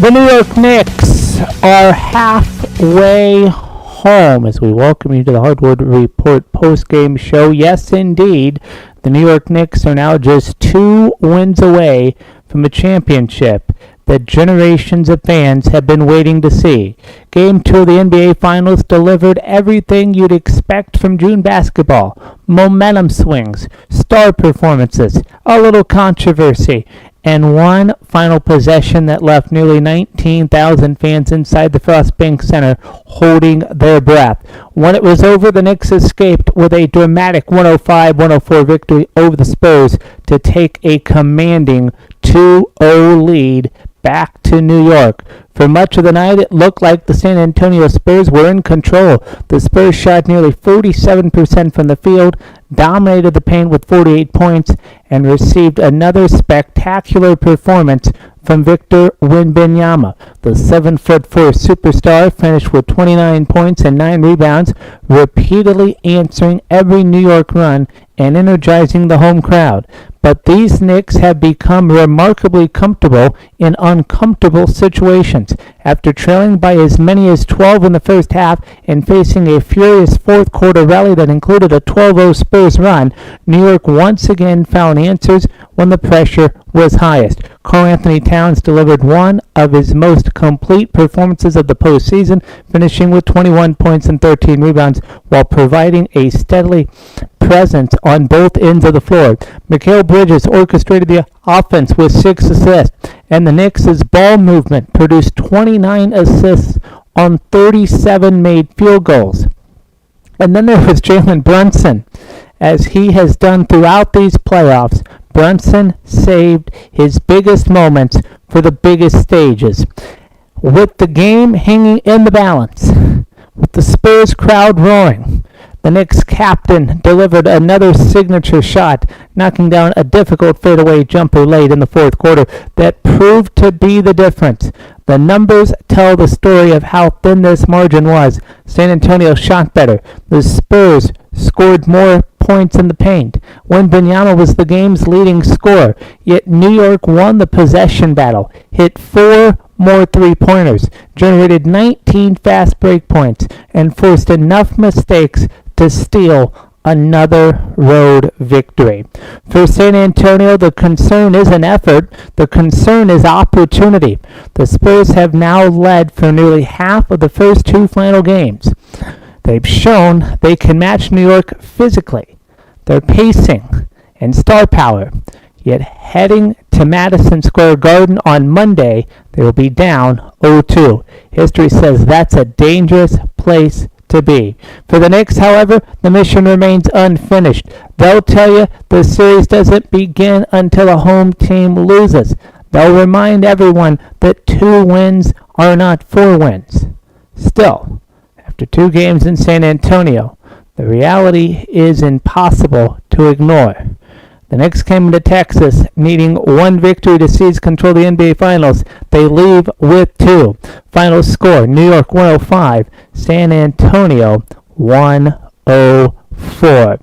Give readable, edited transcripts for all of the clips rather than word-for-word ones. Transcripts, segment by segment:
The New York Knicks are halfway home as we welcome you to the Hardwood Report post-game show. Yes, indeed, the New York Knicks are now just 2 wins away from a championship that generations of fans have been waiting to see. Game 2 of the NBA Finals delivered everything you'd expect from June basketball. Momentum swings, star performances, a little controversy, and one final possession that left nearly 19,000 fans inside the Frost Bank Center holding their breath. When it was over, the Knicks escaped with a dramatic 105-104 victory over the Spurs to take a commanding 2-0 lead back to New York. For much of the night, it looked like the San Antonio Spurs were in control. The Spurs shot nearly 47% from the field, dominated the paint with 48 points, and received another spectacular performance from Victor Wembanyama. The 7'4" superstar finished with 29 points and 9 rebounds, repeatedly answering every New York run and energizing the home crowd. But these Knicks have become remarkably comfortable in uncomfortable situations. After trailing by as many as 12 in the first half and facing a furious fourth quarter rally that included a 12-0 Spurs run, New York once again found answers when the pressure was highest. Karl Anthony Towns delivered one of his most complete performances of the postseason, finishing with 21 points and 13 rebounds while providing a steady presence on both ends of the floor. Mikal Bridges orchestrated the offense with 6 assists, and the Knicks' ball movement produced 29 assists on 37 made field goals. And then there was Jalen Brunson. As he has done throughout these playoffs, Brunson saved his biggest moments for the biggest stages. With the game hanging in the balance, with the Spurs crowd roaring, the Knicks captain delivered another signature shot, knocking down a difficult fadeaway jumper late in the fourth quarter that proved to be the difference. The numbers tell the story of how thin this margin was. San Antonio shot better. The Spurs scored more points in the paint. Wembanyama was the game's leading scorer, yet New York won the possession battle, hit 4 more three-pointers, generated 19 fast break points, and forced enough mistakes to steal another road victory. For San Antonio, the concern isn't effort, the concern is opportunity. The Spurs have now led for nearly half of the first 2 final games. They've shown they can match New York physically, their pacing, and star power. Yet heading to Madison Square Garden on Monday, they will be down 0-2. History says that's a dangerous place to be. For the Knicks, however, the mission remains unfinished. They'll tell you the series doesn't begin until a home team loses. They'll remind everyone that 2 wins are not 4 wins. Still, after 2 games in San Antonio, the reality is impossible to ignore. The Knicks came into Texas needing 1 victory to seize control of the NBA Finals. They leave with 2. Final score, New York 105, San Antonio 104.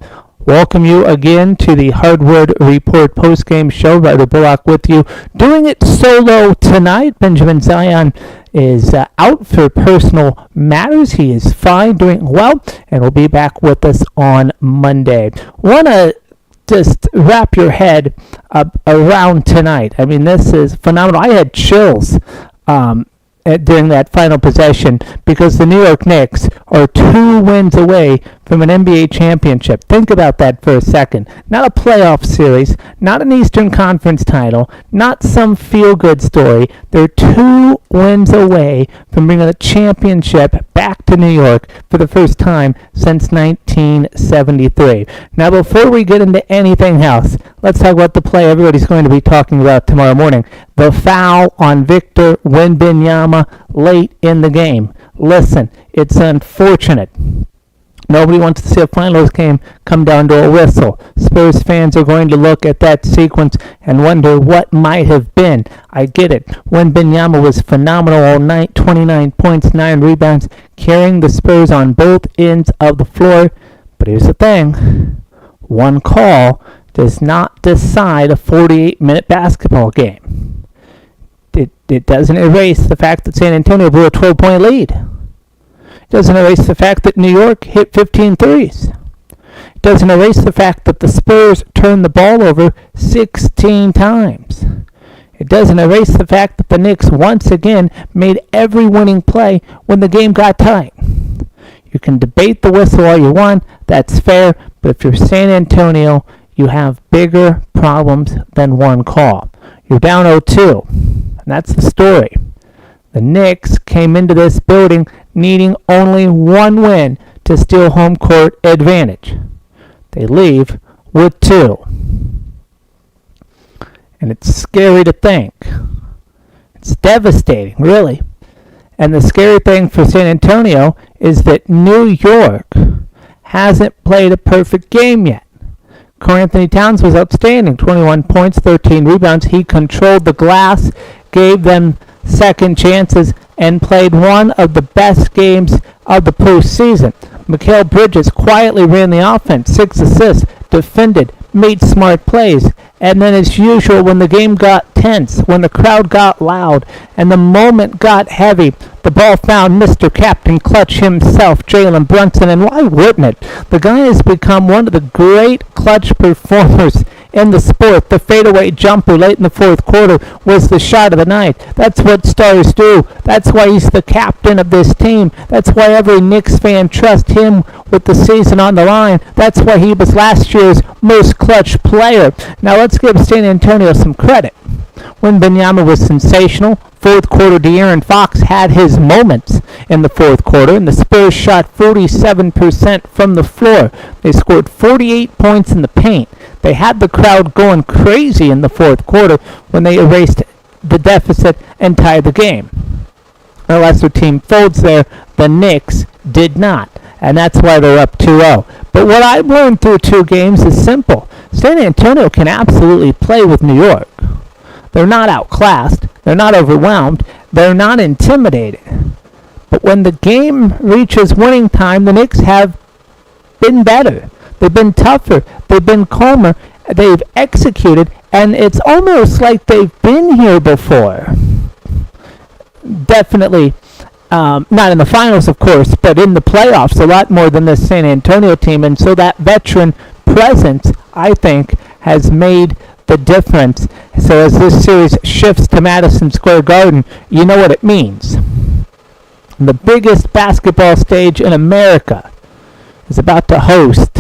Welcome you again to the Hardwood Report post-game show. Ryder Bullock with you. Doing it solo tonight. Benjamin Zion is out for personal matters. He is fine, doing well, and will be back with us on Monday. Want to just wrap your head around tonight. I mean, this is phenomenal. I had chills during that final possession because the New York Knicks are 2 wins away from an NBA championship. Think about that for a second. Not a playoff series, not an Eastern Conference title, not some feel-good story. They're 2 wins away from bringing a championship back to New York for the first time since 1973. Now, before we get into anything else, let's talk about the play everybody's going to be talking about tomorrow morning. The foul on Victor Wembanyama late in the game. Listen, it's unfortunate. Nobody wants to see a finals game come down to a whistle. Spurs fans are going to look at that sequence and wonder what might have been. I get it. Wembanyama was phenomenal all night, 29 points, 9 rebounds, carrying the Spurs on both ends of the floor. But here's the thing. One call does not decide a 48-minute basketball game. it doesn't erase the fact that San Antonio blew a 12-point lead. It doesn't erase the fact that New York hit 15 threes. It doesn't erase the fact that the Spurs turned the ball over 16 times. It doesn't erase the fact that the Knicks once again made every winning play when the game got tight. You can debate the whistle all you want, that's fair, but if you're San Antonio, you have bigger problems than one call. You're down 0-2, and that's the story. The Knicks came into this building needing only one win to steal home court advantage. They leave with 2. And it's scary to think. It's devastating, really. And the scary thing for San Antonio is that New York hasn't played a perfect game yet. Karl-Anthony Towns was outstanding, 21 points, 13 rebounds. He controlled the glass, gave them second chances, and played one of the best games of the postseason. Mikal Bridges quietly ran the offense, 6 assists, defended, made smart plays. And then as usual, when the game got tense, when the crowd got loud, and the moment got heavy, the ball found Mr. Captain Clutch himself, Jalen Brunson, and why wouldn't it? The guy has become one of the great clutch performers in the sport. The fadeaway jumper late in the fourth quarter was the shot of the night. That's what stars do. That's why he's the captain of this team. That's why every Knicks fan trusts him with the season on the line. That's why he was last year's most clutch player. Now let's give San Antonio some credit. Wembanyama was sensational. Fourth quarter, De'Aaron Fox had his moments in the fourth quarter, and the Spurs shot 47% from the floor. They scored 48 points in the paint. They had the crowd going crazy in the fourth quarter when they erased the deficit and tied the game. The lesser team folds there. The Knicks did not, and that's why they're up 2-0. But what I've learned through 2 games is simple. San Antonio can absolutely play with New York. They're not outclassed. They're not overwhelmed. They're not intimidated. But when the game reaches winning time, the Knicks have been better. They've been tougher. They've been calmer. They've executed. And it's almost like they've been here before. Definitely not in the finals, of course, but in the playoffs a lot more than this San Antonio team. And so that veteran presence, I think, has made the difference. So as this series shifts to Madison Square Garden, you know what it means. The biggest basketball stage in America is about to host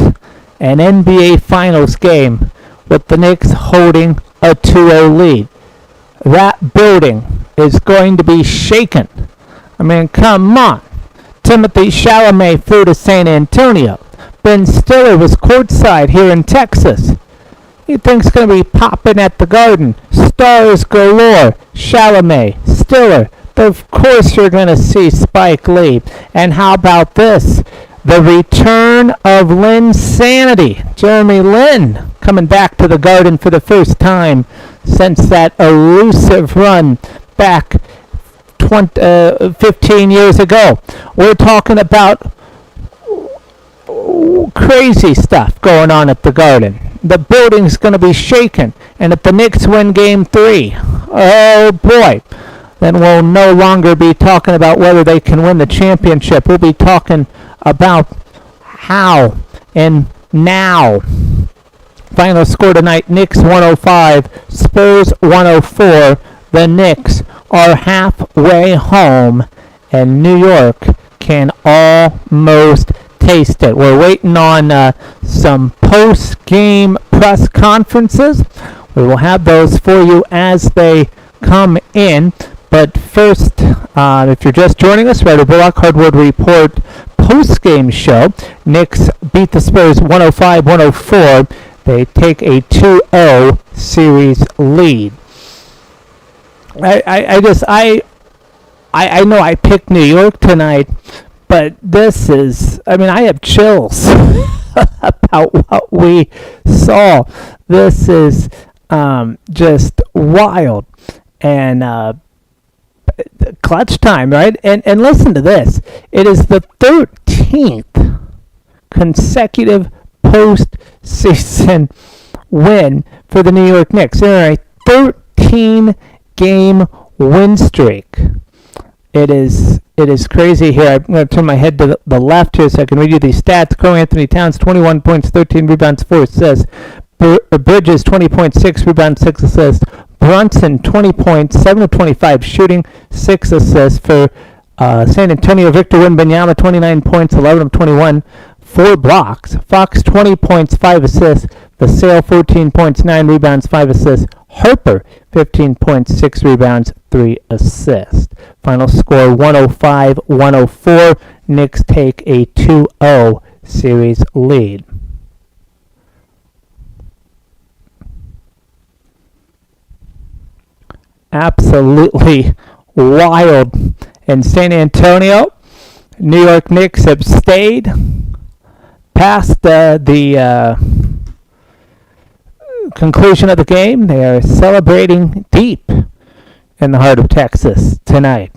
an NBA Finals game with the Knicks holding a 2-0 lead. That building is going to be shaken. I mean, come on. Timothy Chalamet flew to San Antonio. Ben Stiller was courtside here in Texas. You think's going to be popping at the Garden. Stars galore. Chalamet, Stiller. Of course you're going to see Spike Lee. And how about this? The return of Linsanity. Jeremy Lin coming back to the Garden for the first time since that elusive run back 15 years ago. We're talking about crazy stuff going on at the Garden. The building's going to be shaken. And if the Knicks win Game 3, oh boy, then we'll no longer be talking about whether they can win the championship. We'll be talking about how and now. Final score tonight, Knicks 105, Spurs 104. The Knicks are halfway home, and New York can almost taste it. We're waiting on some post-game press conferences. We will have those for you as they come in. But first, if you're just joining us, Ryder Bullock, Hardwood Report post-game show. Knicks beat the Spurs 105-104. They take a 2-0 series lead. I know I picked New York tonight, but this is, I have chills about what we saw. This is just wild. And clutch time, right? And listen to this. It is the 13th consecutive postseason win for the New York Knicks. They're a 13-game win streak. It is crazy here. I'm going to turn my head to the left here so I can read you these stats. Carl Anthony Towns, 21 points, 13 rebounds, 4 assists. Bridges, 20 points, 6 rebounds, 6 assists. Brunson, 20 points, 7 of 25 shooting, 6 assists. For San Antonio, Victor Wembanyama, 29 points, 11 of 21, 4 blocks. Fox, 20 points, 5 assists. Vassell, 14 points, 9 rebounds, 5 assists. Harper, 15 points, 6 rebounds, 3 assists. Final score 105-104. Knicks take a 2-0 series lead. Absolutely wild in San Antonio. New York Knicks have stayed past the conclusion of the game. They are celebrating deep in the heart of Texas tonight.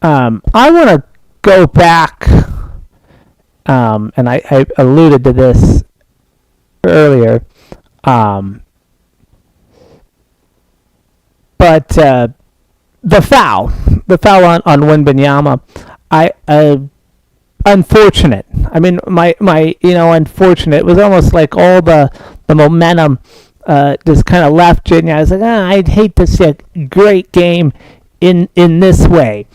I want to go back, and I alluded to this earlier, but the foul on Wembanyama, unfortunate. I mean, my unfortunate. It was almost like all the momentum just kind of left Virginia. I was like, I'd hate to see a great game in this way.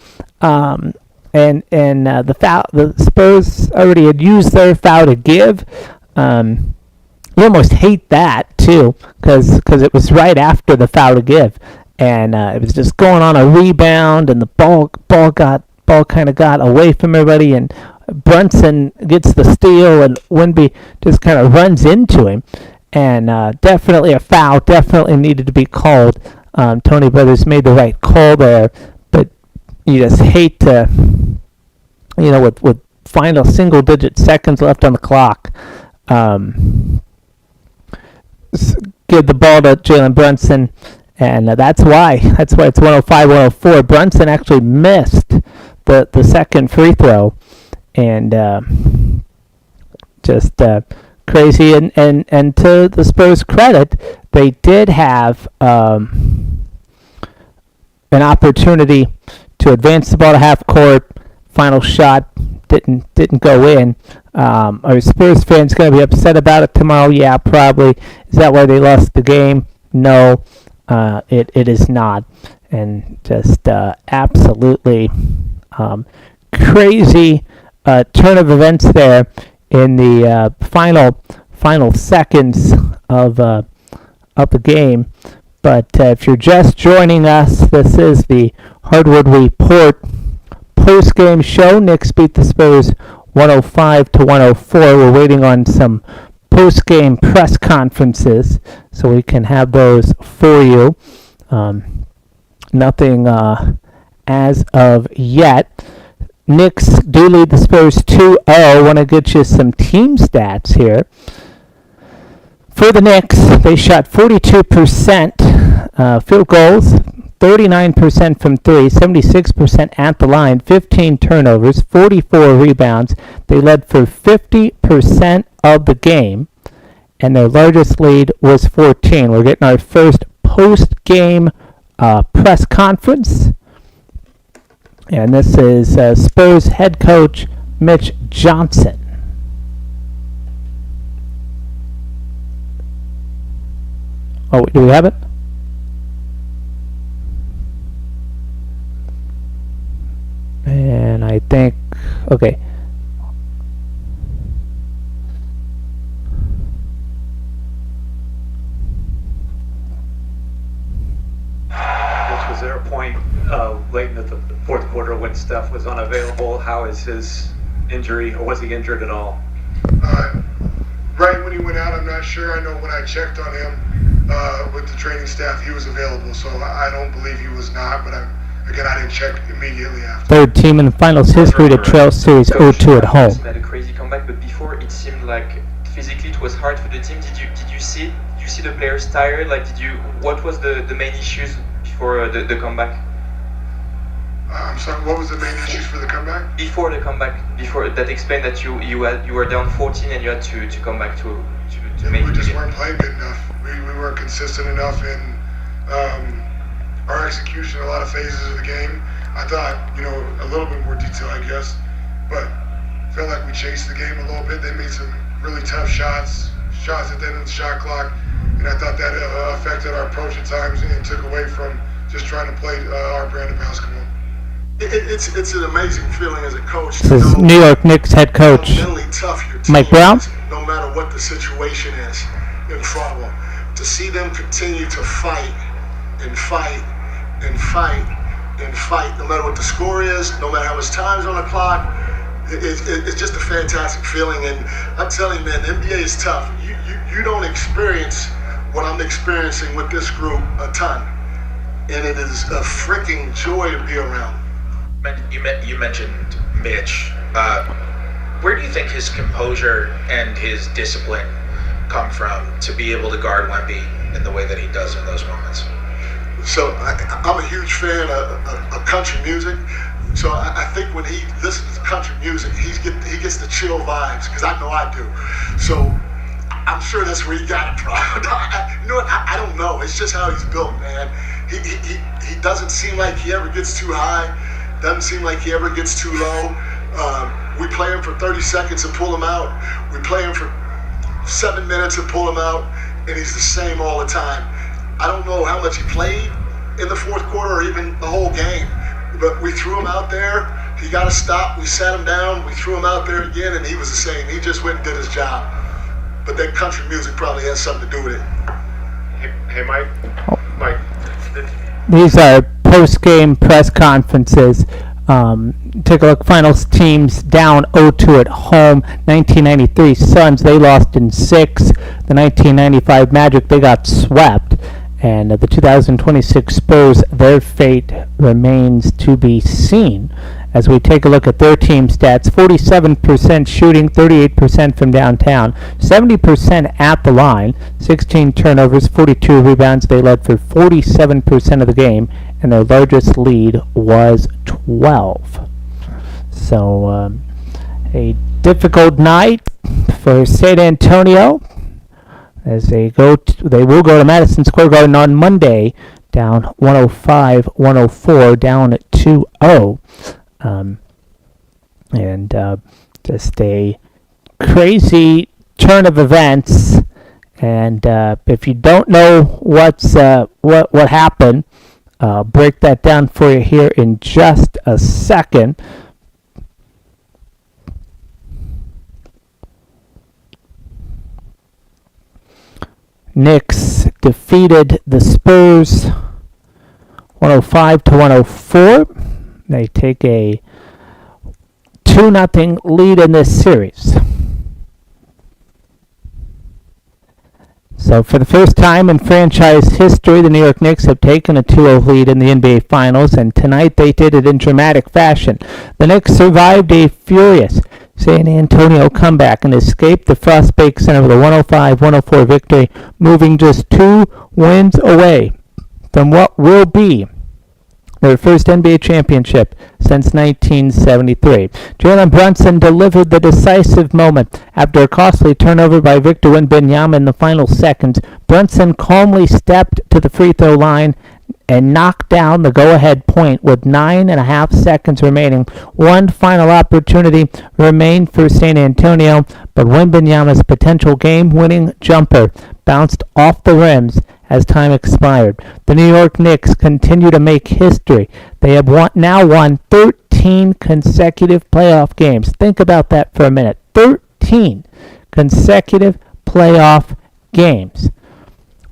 And the foul, the Spurs already had used their foul to give. You almost hate that too, because it was right after the foul to give, and it was just going on a rebound, and the ball kind of got away from everybody, and Brunson gets the steal, and Wemby just kind of runs into him, and definitely a foul, definitely needed to be called. Tony Brothers made the right call there, but you just hate to, with final single-digit seconds left on the clock, give the ball to Jalen Brunson, and that's why it's 105-104. Brunson actually missed the second free throw, and just crazy. And to the Spurs' credit, they did have an opportunity to advance the ball to half court. Final shot didn't go in. Are Spurs fans going to be upset about it tomorrow? Yeah, probably. Is that why they lost the game? No, it is not. And just absolutely crazy turn of events there in the final seconds of the game. But if you're just joining us, this is the Hardwood Report post-game show. Knicks beat the Spurs 105-104. We're waiting on some post-game press conferences, so we can have those for you. Nothing as of yet. Knicks do lead the Spurs 2-0. Want to get you some team stats here. For the Knicks, they shot 42% field goals, 39% from three, 76% at the line, 15 turnovers, 44 rebounds. They led for 50% of the game, and their largest lead was 14. We're getting our first post-game press conference, and this is Spurs head coach Mitch Johnson. Oh, do we have it? And I think, okay. Was there a point late in the fourth quarter when Steph was unavailable? How is his injury, or was he injured at all? Right when he went out, I'm not sure. I know when I checked on him with the training staff, he was available, so I don't believe he was not, but I didn't check immediately after. Third team in the finals history to trail series 0-2 at home. Made a crazy comeback, but before it seemed like physically it was hard for the team. Did you see the players tired? What was the main issues before the comeback? I'm sorry, what was the main issues for the comeback? Before the comeback, before that explained that you were down 14 and you had to come back to make. We just weren't playing good enough. We weren't consistent enough, and our execution, a lot of phases of the game. I thought, a little bit more detail, I guess, but felt like we chased the game a little bit. They made some really tough shots at the end of the shot clock, and I thought that affected our approach at times and took away from just trying to play our brand of basketball. It's an amazing feeling as a coach. This is New York Knicks head coach mentally tough your team Mike Brown. is, no matter what the situation is in front of them. To see them continue to fight and fight and fight and fight, no matter what the score is, no matter how much time's on the clock, it's just a fantastic feeling. And I'm telling you, man, the NBA is tough. You don't experience what I'm experiencing with this group a ton. And it is a freaking joy to be around. You mentioned Mitch. Where do you think his composure and his discipline come from to be able to guard Wemby in the way that he does in those moments? So I'm a huge fan of country music. So I think when he listens to country music, he gets the chill vibes, because I know I do. So I'm sure that's where he got it from. You know what? I don't know. It's just how he's built, man. He doesn't seem like he ever gets too high. Doesn't seem like he ever gets too low. We play him for 30 seconds and pull him out. We play him for 7 minutes and pull him out, and he's the same all the time. I don't know how much he played in the fourth quarter or even the whole game, but we threw him out there. He got to stop. We sat him down. We threw him out there again, and he was the same. He just went and did his job. But that country music probably has something to do with it. Hey, Mike. Mike. These are post-game press conferences. Take a look. Finals teams down 0-2 at home. 1993 Suns, they lost in 6. The 1995 Magic, they got swept. And the 2026 Spurs, their fate remains to be seen. As we take a look at their team stats, 47% shooting, 38% from downtown, 70% at the line, 16 turnovers, 42 rebounds. They led for 47% of the game, and their largest lead was 12. So a difficult night for San Antonio as they will go to Madison Square Garden on Monday, down 105-104, down at 2-0. Just a crazy turn of events. And if you don't know what happened, I'll break that down for you here in just a second. Knicks defeated the Spurs 105-104. They take a 2-0 lead in this series. So for the first time in franchise history, the New York Knicks have taken a 2-0 lead in the NBA Finals, and tonight they did it in dramatic fashion. The Knicks survived a furious San Antonio comeback and escaped the Frostbake Center with a 105-104 victory, moving just 2 wins away from what will be their first NBA championship since 1973. Jalen Brunson delivered the decisive moment after a costly turnover by Victor Wembanyama in the final seconds. Brunson calmly stepped to the free throw line and knocked down the go-ahead point with 9.5 seconds remaining. One final opportunity remained for San Antonio, but Wembanyama's potential game-winning jumper bounced off the rims as time expired. The New York Knicks continue to make history. They have now won 13 consecutive playoff games. Think about that for a minute. 13 consecutive playoff games.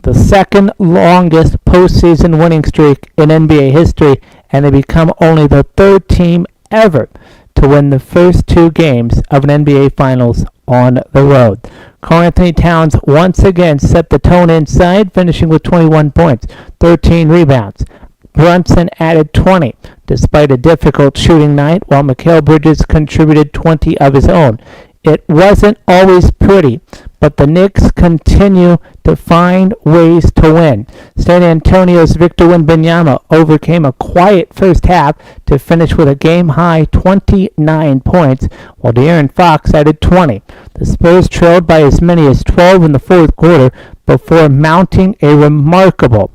The second longest postseason winning streak in NBA history, and they become only the third team ever to win the first 2 games of an NBA Finals on the road. Karl-Anthony Towns once again set the tone inside, finishing with 21 points, 13 rebounds. Brunson added 20, despite a difficult shooting night, while Mikal Bridges contributed 20 of his own. It wasn't always pretty, but the Knicks continue to find ways to win. San Antonio's Victor Wembanyama overcame a quiet first half to finish with a game-high 29 points, while De'Aaron Fox added 20. The Spurs trailed by as many as 12 in the fourth quarter before mounting a remarkable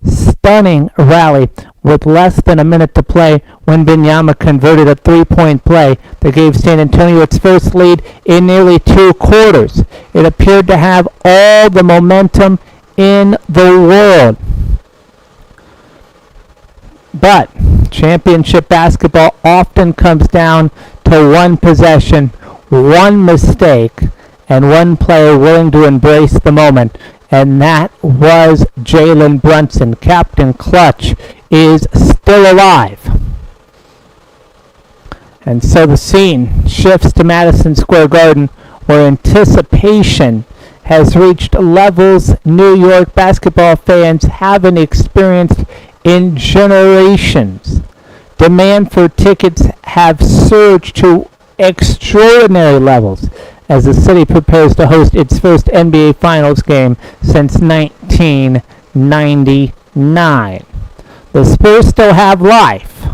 stunning rally with less than a minute to play when Binyama converted a three-point play that gave San Antonio its first lead in nearly 2 quarters. It appeared to have all the momentum in the world. But championship basketball often comes down to one possession, one mistake, and one player willing to embrace the moment. And that was Jalen Brunson. Captain Clutch is still alive. And so the scene shifts to Madison Square Garden, where anticipation has reached levels New York basketball fans haven't experienced in generations. Demand for tickets have surged to extraordinary levels as the city prepares to host its first NBA Finals game since 1999. The Spurs still have life,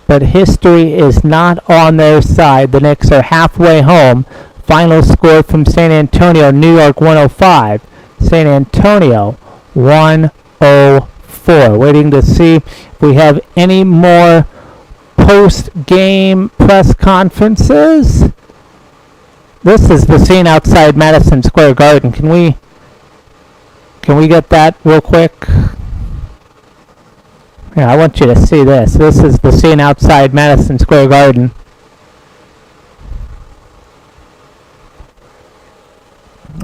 but history is not on their side. The Knicks are halfway home. Final score from San Antonio, New York 105, San Antonio 104. Waiting to see if we have any more post-game press conferences. This is the scene outside Madison Square Garden. Can we get that real quick? Yeah, I want you to see this. This is the scene outside Madison Square Garden.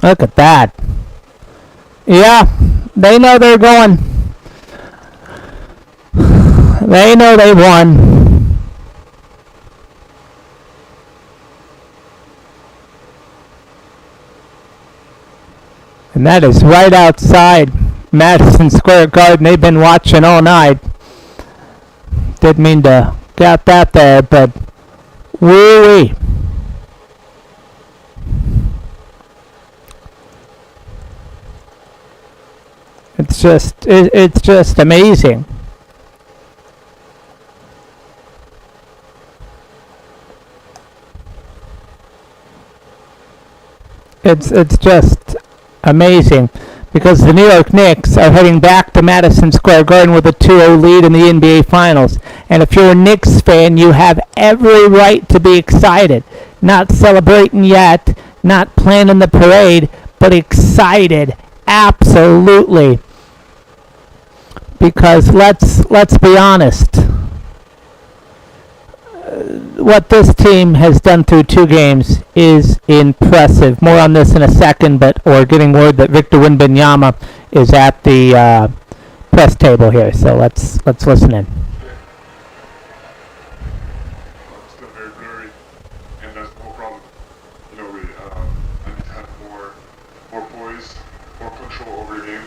Look at that. Yeah, they know they're going. They know they won. And that is right outside Madison Square Garden. They've been watching all night. Didn't mean to get that there, but woo-wee. It's just amazing. It's just amazing because the New York Knicks are heading back to Madison Square Garden with a 2-0 lead in the NBA Finals. And if you're a Knicks fan, you have every right to be excited. Not celebrating yet, not planning the parade, but excited. Absolutely. Because let's be honest. What this team has done through 2 games is impressive. More on this in a second, but we're getting word that Victor Wembanyama is at the press table here. So let's listen in. Still very blurry, and that's the whole problem. You know, I need to have more poise, more control over the game.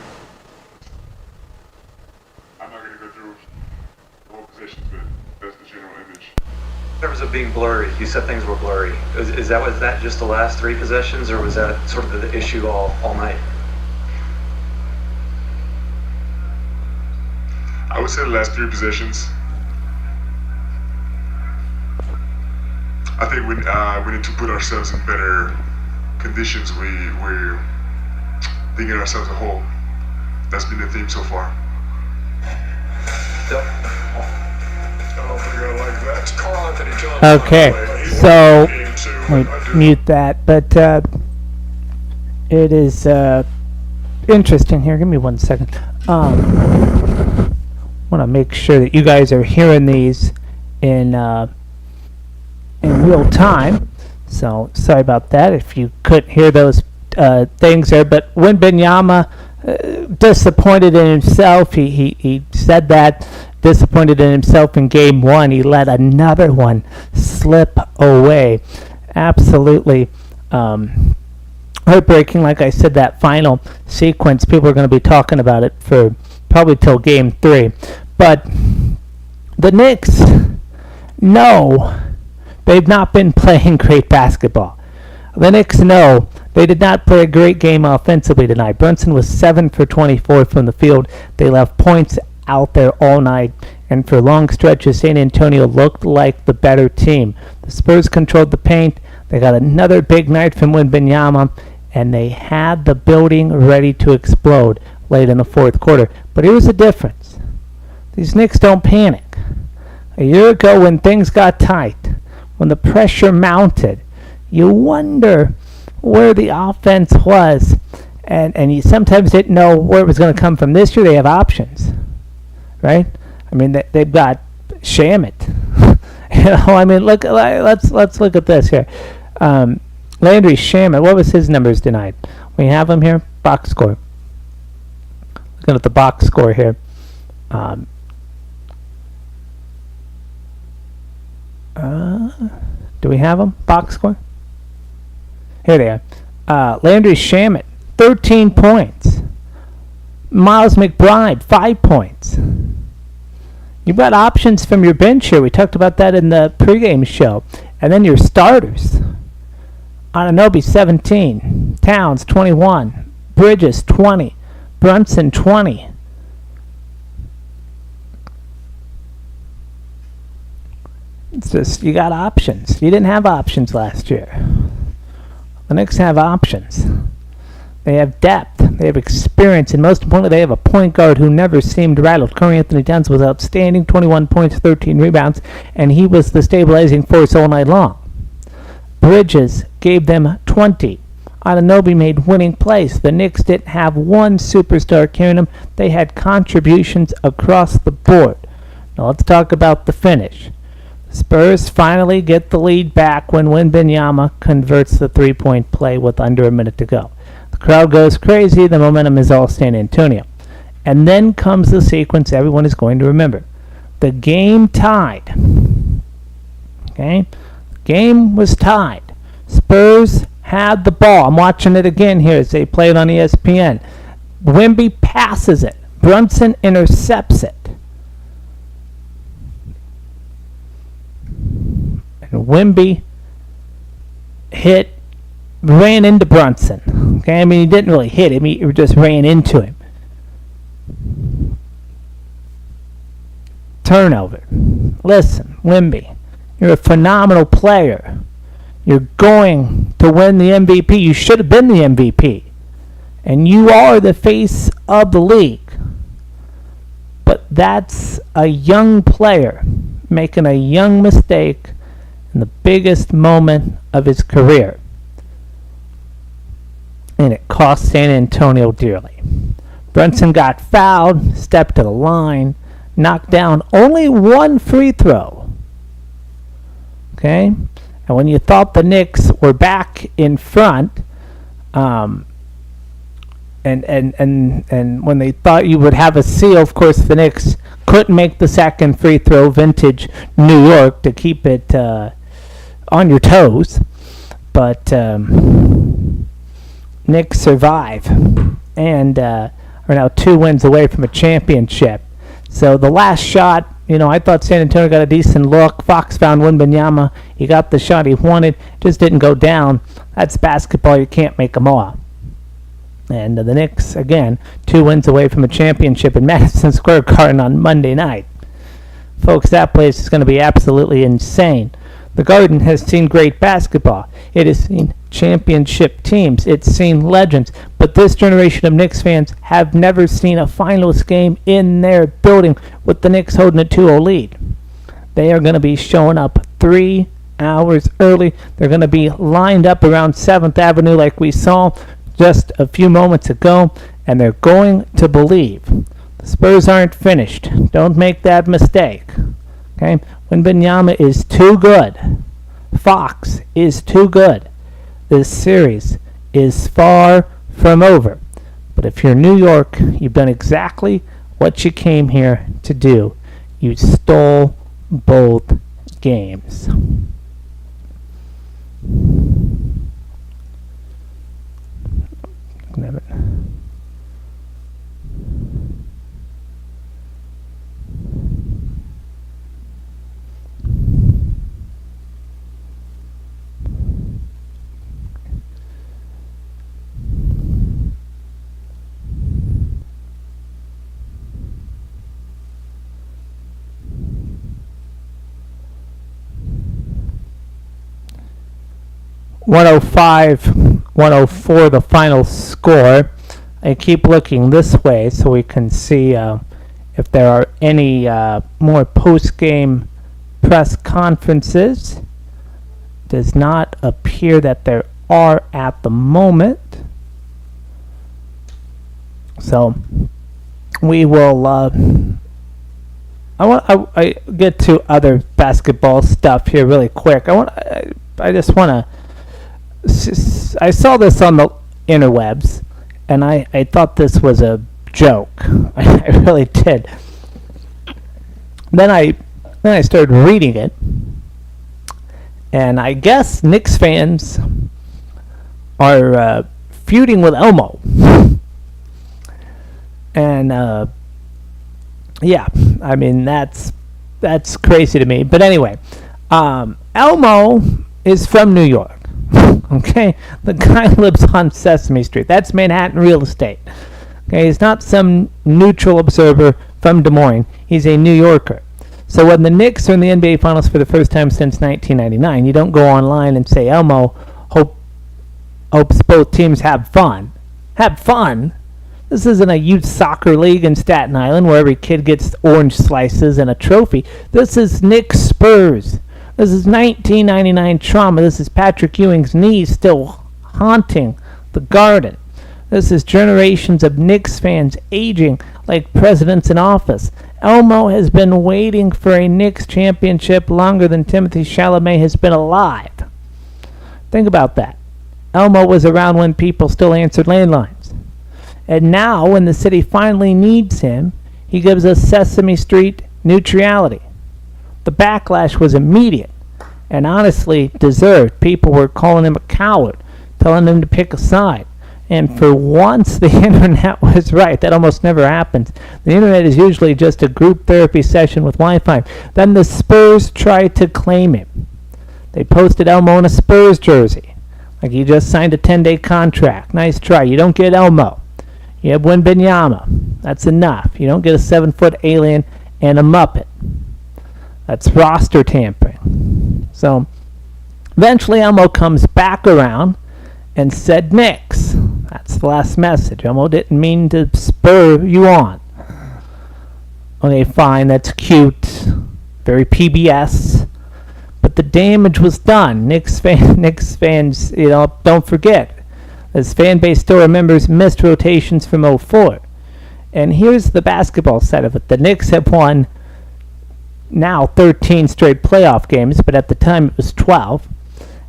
I'm not going to go through the whole positions, but that's the general image. In terms of being blurry, you said things were blurry. Was that just the last 3 possessions, or was that sort of the issue all night? I would say the last 3 possessions. I think we need to put ourselves in better conditions. We're thinking ourselves a whole. That's been the theme so far. Okay, so we mute that, but it is interesting here. Give me 1 second. Want to make sure that you guys are hearing these in real time. So sorry about that if you couldn't hear those things there. But Wembanyama disappointed in himself. He said that. Disappointed in himself in game 1. He let another one slip away. Absolutely heartbreaking. Like I said, that final sequence, people are going to be talking about it for probably till game 3. But the Knicks, no, they've not been playing great basketball. The Knicks know they did not play a great game offensively tonight. Brunson was 7 for 24 from the field. They left points out there all night, and for long stretches San Antonio looked like the better team. The Spurs controlled the paint. They got another big night from Wembanyama, and they had the building ready to explode. late in the fourth quarter. But here's the difference. These Knicks don't panic. A year ago when things got tight, when the pressure mounted, you wonder where the offense was, and you sometimes didn't know where it was going to come from. This year they have options, right? I mean, they've got Shamit. I mean, let's look at this here. Landry Shamit, what was his numbers tonight? We have him here, box score. Looking at the box score here. Do we have them? Box score? Here they are. Landry Shamit, 13 points. Miles McBride, 5 points. You've got options from your bench here. We talked about that in the pregame show. And then your starters. Anunoby, 17. Towns, 21. Bridges, 20. Brunson, 20. It's just, you got options. You didn't have options last year. The Knicks have options. They have depth. They have experience. And most importantly, they have a point guard who never seemed rattled. Curry Anthony Towns was outstanding. 21 points, 13 rebounds. And he was the stabilizing force all night long. Bridges gave them 20. Anunoby made winning plays. The Knicks didn't have one superstar carrying them. They had contributions across the board. Now let's talk about the finish. Spurs finally get the lead back when Wembanyama converts the three-point play with under a minute to go. The crowd goes crazy. The momentum is all San Antonio. And then comes the sequence everyone is going to remember. The game tied. Okay? The game was tied. Spurs had the ball. I'm watching it again here as they play it on ESPN. Wemby passes it. Brunson intercepts it. And Wemby ran into Brunson. Okay, I mean, he didn't really hit him. He just ran into him. Turnover. Listen, Wemby, you're a phenomenal player. You're going to win the MVP. You should have been the MVP. And you are the face of the league. But that's a young player making a young mistake in the biggest moment of his career. And it cost San Antonio dearly. Brunson got fouled, stepped to the line, knocked down only one free throw. Okay? And when you thought the Knicks were back in front, and when they thought you would have a seal, of course the Knicks couldn't make the second free throw, vintage New York, to keep it on your toes. But Knicks survive and are now 2 wins away from a championship. So the last shot, I thought San Antonio got a decent look. Fox found Wembanyama. He got the shot he wanted. Just didn't go down. That's basketball. You can't make them all. And the Knicks, again, 2 wins away from a championship in Madison Square Garden on Monday night. Folks, that place is going to be absolutely insane. The Garden has seen great basketball. It has seen championship teams. It's seen legends. But this generation of Knicks fans have never seen a finals game in their building with the Knicks holding a 2-0 lead. They are going to be showing up 3 hours early. They're going to be lined up around 7th Avenue like we saw just a few moments ago, and they're going to believe. The Spurs aren't finished. Don't make that mistake. Okay? Wembanyama is too good. Fox is too good. This series is far from over. But if you're New York, you've done exactly what you came here to do. You stole both games. Damn it. .105-104 the final score. I keep looking this way so we can see if there are any more post-game press conferences. Does not appear that there are at the moment. So we will. I get to other basketball stuff here really quick. I just want to. I saw this on the interwebs, and I thought this was a joke. I really did. Then I started reading it, and I guess Knicks fans are feuding with Elmo. And yeah, I mean that's crazy to me. But anyway, Elmo is from New York. Okay, the guy lives on Sesame Street. That's Manhattan real estate. Okay, he's not some neutral observer from Des Moines. He's a New Yorker. So when the Knicks are in the NBA Finals for the first time since 1999, you don't go online and say, Elmo hopes both teams have fun. Have fun? This isn't a youth soccer league in Staten Island where every kid gets orange slices and a trophy. This is Knicks Spurs. This is 1999 trauma. This is Patrick Ewing's knees still haunting the Garden. This is generations of Knicks fans aging like presidents in office. Elmo has been waiting for a Knicks championship longer than Timothy Chalamet has been alive. Think about that. Elmo was around when people still answered landlines. And now, when the city finally needs him, he gives us Sesame Street neutrality. The backlash was immediate and honestly deserved. People were calling him a coward, telling him to pick a side. And for once, the internet was right. That almost never happens. The internet is usually just a group therapy session with Wi-Fi. Then the Spurs tried to claim him. They posted Elmo in a Spurs jersey, like he just signed a 10-day contract. Nice try. You don't get Elmo. You have Wembanyama. That's enough. You don't get a 7-foot alien and a Muppet. That's roster tampering. So eventually Elmo comes back around and said Knicks. That's the last message. Elmo didn't mean to spur you on. Okay, fine, that's cute. Very PBS. But the damage was done. Knicks fans, don't forget. This fan base still remembers missed rotations from '04. And here's the basketball side of it. The Knicks have won now 13 straight playoff games, but at the time it was 12.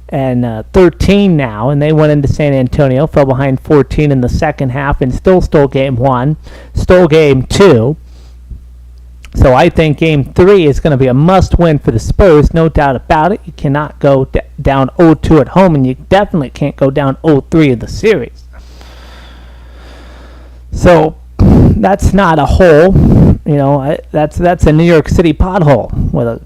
And 13 now, and they went into San Antonio, fell behind 14 in the second half, and still stole game 1, stole game 2. So I think game 3 is going to be a must-win for the Spurs, no doubt about it. You cannot go down 0-2 at home, and you definitely can't go down 0-3 in the series. So that's not a hole, that's a New York City pothole with a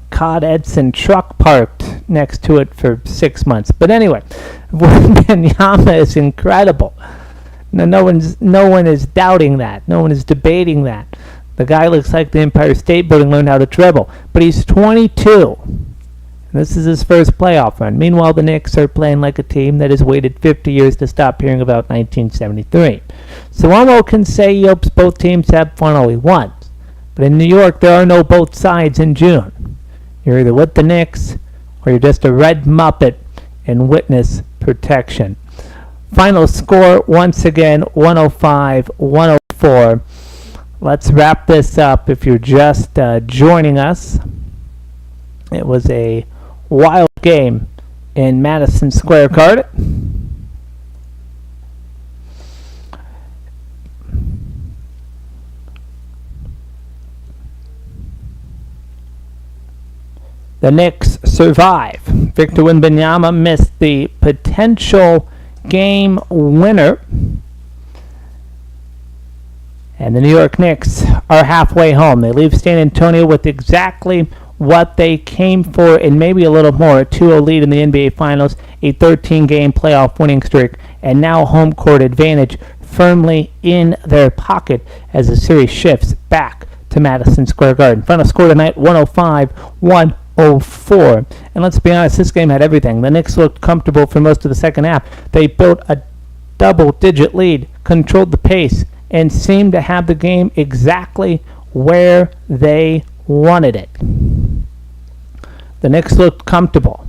Cod Edson truck parked next to it for 6 months. But anyway, Wembanyama is incredible. No one is doubting that. No one is debating that. The guy looks like the Empire State Building learned how to dribble. But he's 22. This is his first playoff run. Meanwhile, the Knicks are playing like a team that has waited 50 years to stop hearing about 1973. So Elmo can say he hopes both teams have fun all he wants. But in New York, there are no both sides in June. You're either with the Knicks or you're just a red Muppet in witness protection. Final score, once again, 105-104. Let's wrap this up. If you're just joining us, it was a wild game in Madison Square Garden. The Knicks survive. Victor Wembanyama missed the potential game winner. And the New York Knicks are halfway home. They leave San Antonio with exactly what they came for and maybe a little more. A 2-0 lead in the NBA Finals, a 13-game playoff winning streak, and now home court advantage firmly in their pocket as the series shifts back to Madison Square Garden. Final score tonight, 105-104. And let's be honest, this game had everything. The Knicks looked comfortable for most of the second half. They built a double-digit lead, controlled the pace, and seemed to have the game exactly where they wanted it. The Knicks looked comfortable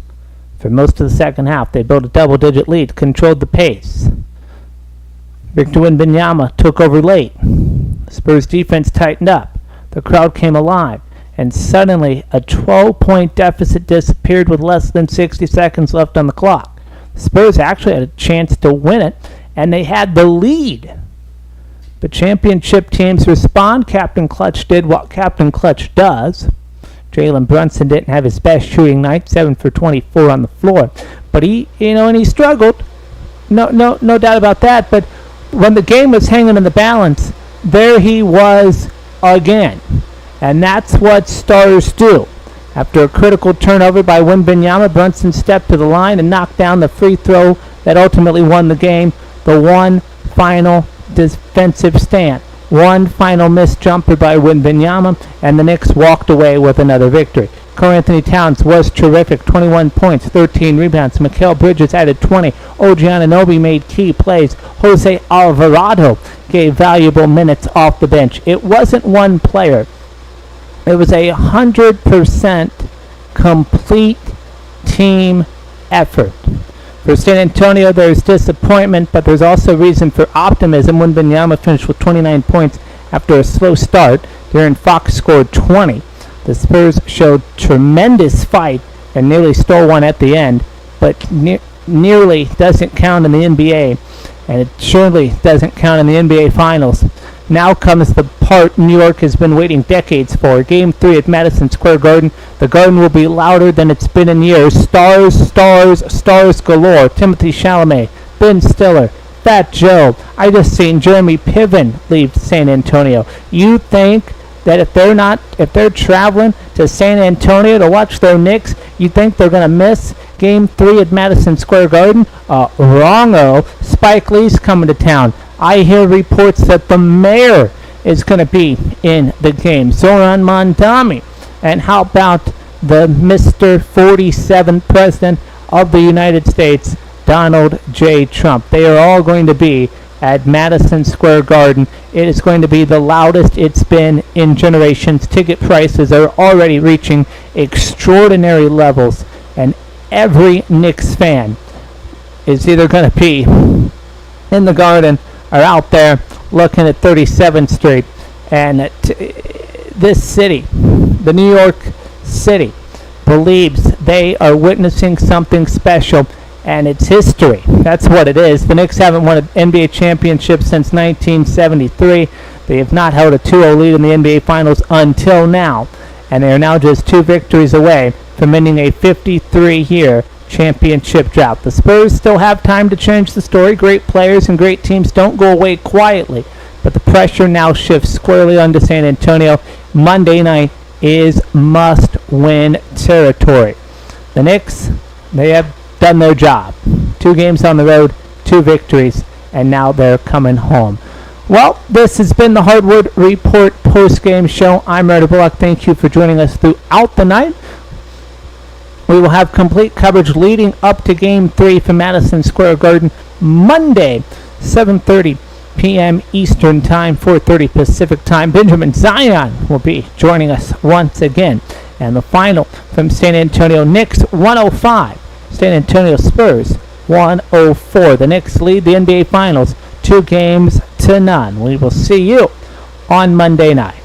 for most of the second half. They built a double-digit lead, controlled the pace. Victor Wembanyama took over late. The Spurs defense tightened up. The crowd came alive. And suddenly, a 12-point deficit disappeared with less than 60 seconds left on the clock. The Spurs actually had a chance to win it, and they had the lead. But championship teams respond. Captain Clutch did what Captain Clutch does. Jalen Brunson didn't have his best shooting night, 7 for 24 on the floor. But he struggled. No doubt about that. But when the game was hanging in the balance, there he was again. And that's what stars do. After a critical turnover by Wembanyama, Brunson stepped to the line and knocked down the free throw that ultimately won the game. The one final defensive stand. One final missed jumper by Wembanyama, and the Knicks walked away with another victory. Karl-Anthony Towns was terrific, 21 points, 13 rebounds. Mikal Bridges added 20. OG Anunoby made key plays. Jose Alvarado gave valuable minutes off the bench. It wasn't one player. It was 100% complete team effort. For San Antonio, there's disappointment, but there's also reason for optimism. Wembanyama finished with 29 points after a slow start. De'Aaron Fox scored 20. The Spurs showed tremendous fight and nearly stole one at the end, but nearly doesn't count in the NBA, and it surely doesn't count in the NBA Finals. Now comes the part New York has been waiting decades for. Game 3 at Madison Square Garden. The Garden will be louder than it's been in years. Stars, stars, stars galore. Timothée Chalamet, Ben Stiller, Fat Joe. I just seen Jeremy Piven leave San Antonio. You think that if they're traveling to San Antonio to watch their Knicks, you think they're going to miss Game 3 at Madison Square Garden? Wrong-o. Spike Lee's coming to town. I hear reports that the mayor is going to be in the game. Zoran Mondami. And how about the Mr. 47th President of the United States, Donald J. Trump? They are all going to be at Madison Square Garden. It is going to be the loudest it's been in generations. Ticket prices are already reaching extraordinary levels, and every Knicks fan is either going to be in the Garden or out there looking at 37th Street. And this city, the New York City, believes they are witnessing something special, and it's history. That's what it is. The Knicks haven't won an NBA championship since 1973. They have not held a 2-0 lead in the NBA Finals until now, and they are now just 2 victories away from ending a 53-year championship drought. The Spurs still have time to change the story. Great players and great teams don't go away quietly, but the pressure now shifts squarely onto San Antonio. Monday night is must-win territory. The Knicks, they have done their job. 2 games on the road, 2 victories, and now they're coming home. Well, this has been the Hardwood Report post-game show. I'm Ryder Bullock. Thank you for joining us throughout the night. We will have complete coverage leading up to Game 3 from Madison Square Garden Monday, 7:30 p.m. Eastern Time, 4:30 Pacific Time. Benjamin Zion will be joining us once again. And the final from San Antonio Knicks, 105. San Antonio Spurs, 104. The Knicks lead the NBA Finals 2-0. We will see you on Monday night.